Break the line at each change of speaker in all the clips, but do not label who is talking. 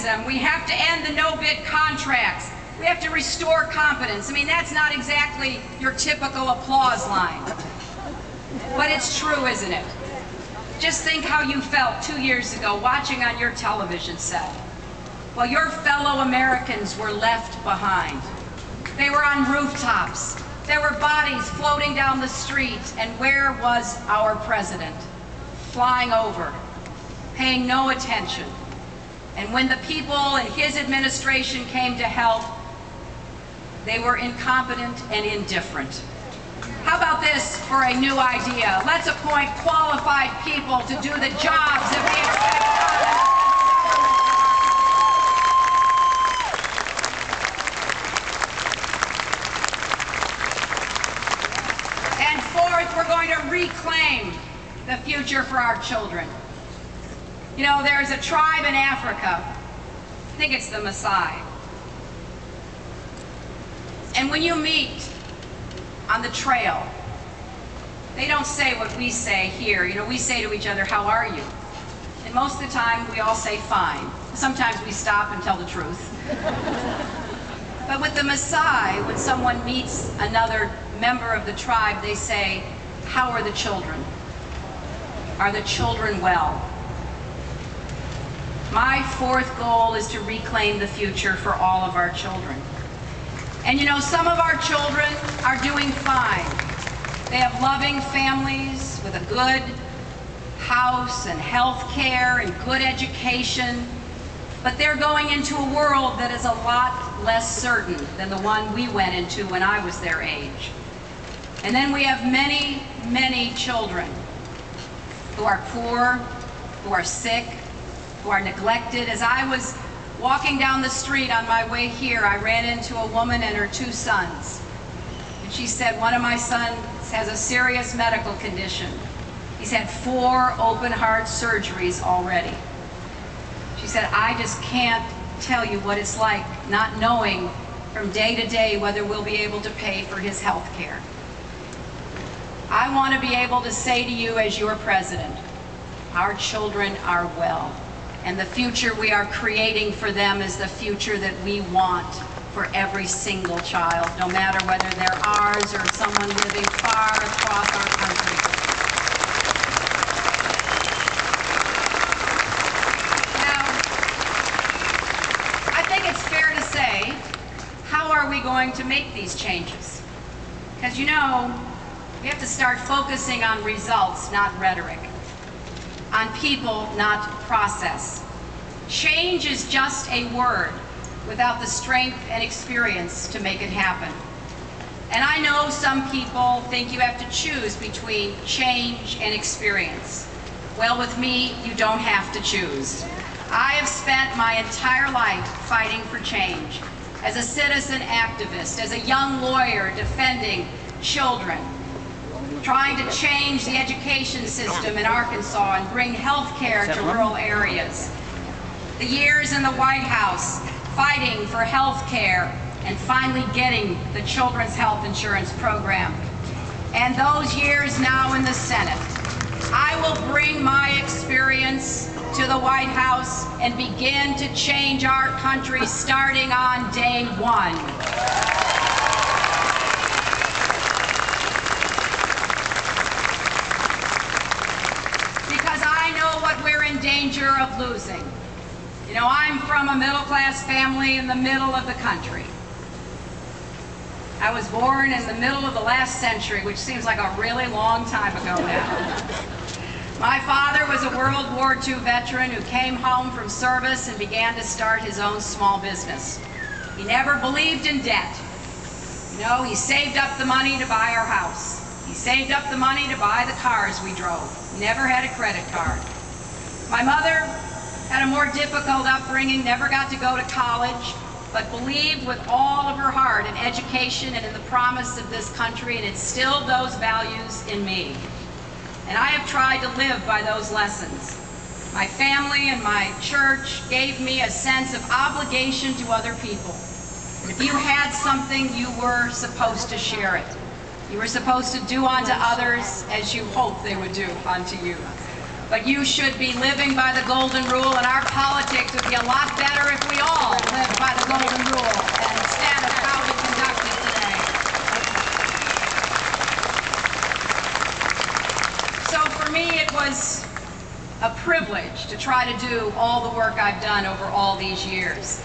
racism. We have to end the no-bid contracts. We have to restore competence. I mean, that's not exactly your typical applause line. But it's true, isn't it? Just think how you felt 2 years ago watching on your television set while your fellow Americans were left behind. They were on rooftops. There were bodies floating down the street. And where was our president? Flying over, paying no attention. And when the people in his administration came to help, they were incompetent and indifferent. How about this for a new idea? Let's appoint qualified people to do the jobs that we expect of them. And fourth, we're going to reclaim the future for our children. You know, there's a tribe in Africa, I think it's the Maasai. And when you meet on the trail, they don't say what we say here. You know, we say to each other, how are you? And most of the time, we all say fine. Sometimes we stop and tell the truth. But with the Maasai, when someone meets another member of the tribe, they say, how are the children? Are the children well? My fourth goal is to reclaim the future for all of our children. And you know, some of our children are doing fine. They have loving families with a good house and health care and good education, but they're going into a world that is a lot less certain than the one we went into when I was their age. And then we have many, many children who are poor, who are sick, who are neglected. As I was walking down the street on my way here, I ran into a woman and her 2 sons. And she said, one of my sons has a serious medical condition. He's had 4 open heart surgeries already. She said, I just can't tell you what it's like not knowing from day to day whether we'll be able to pay for his health care. I want to be able to say to you as your president, our children are well. And the future we are creating for them is the future that we want for every single child, no matter whether they're ours or someone living far across our country. Now, I think it's fair to say, how are we going to make these changes? Because you know, we have to start focusing on results, not rhetoric. On people, not process. Change is just a word without the strength and experience to make it happen. And I know some people think you have to choose between change and experience. Well, with me, you don't have to choose. I have spent my entire life fighting for change, as a citizen activist, as a young lawyer defending children, trying to change the education system in Arkansas and bring health care to rural areas. The years in the White House fighting for health care and finally getting the children's health insurance program. And those years now in the Senate. I will bring my experience to the White House and begin to change our country starting on day 1. We're in danger of losing. You know, I'm from a middle-class family in the middle of the country. I was born in the middle of the last century, which seems like a really long time ago now. My father was a World War II veteran who came home from service and began to start his own small business. He never believed in debt. You know, he saved up the money to buy our house. He saved up the money to buy the cars we drove. He never had a credit card. My mother had a more difficult upbringing, never got to go to college, but believed with all of her heart in education and in the promise of this country, and instilled those values in me. And I have tried to live by those lessons. My family and my church gave me a sense of obligation to other people. And if you had something, you were supposed to share it. You were supposed to do unto others as you hoped they would do unto you. But you should be living by the golden rule, and our politics would be a lot better if we all lived by the golden rule instead of how we conduct it today. So for me, it was a privilege to try to do all the work I've done over all these years.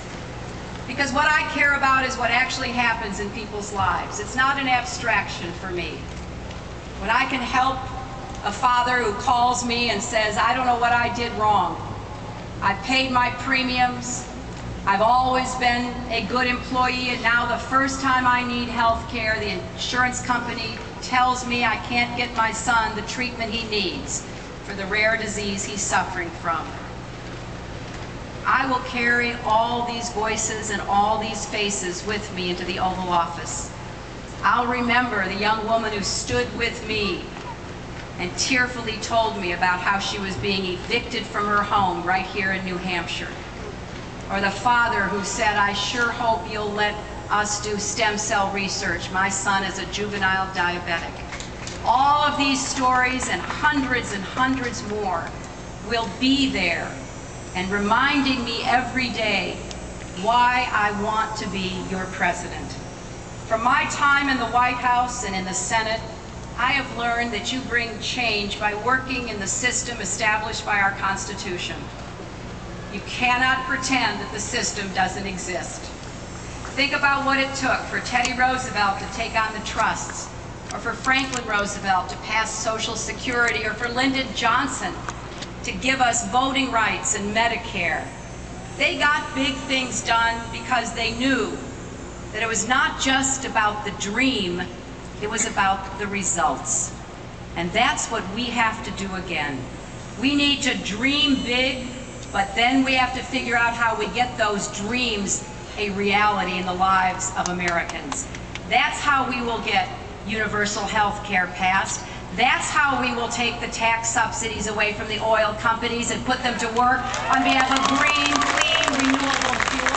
Because what I care about is what actually happens in people's lives. It's not an abstraction for me. When I can help a father who calls me and says, I don't know what I did wrong. I've paid my premiums. I've always been a good employee, and now the first time I need health care, the insurance company tells me I can't get my son the treatment he needs for the rare disease he's suffering from. I will carry all these voices and all these faces with me into the Oval Office. I'll remember the young woman who stood with me and tearfully told me about how she was being evicted from her home right here in New Hampshire. Or the father who said, I sure hope you'll let us do stem cell research. My son is a juvenile diabetic. All of these stories and hundreds more will be there and reminding me every day why I want to be your president. From my time in the White House and in the Senate, I have learned that you bring change by working in the system established by our Constitution. You cannot pretend that the system doesn't exist. Think about what it took for Teddy Roosevelt to take on the trusts, or for Franklin Roosevelt to pass Social Security, or for Lyndon Johnson to give us voting rights and Medicare. They got big things done because they knew that it was not just about the dream, it was about the results. And that's what we have to do again. We need to dream big, but then we have to figure out how we get those dreams a reality in the lives of Americans. That's how we will get universal health care passed. That's how we will take the tax subsidies away from the oil companies and put them to work on behalf of green, clean, renewable fuel.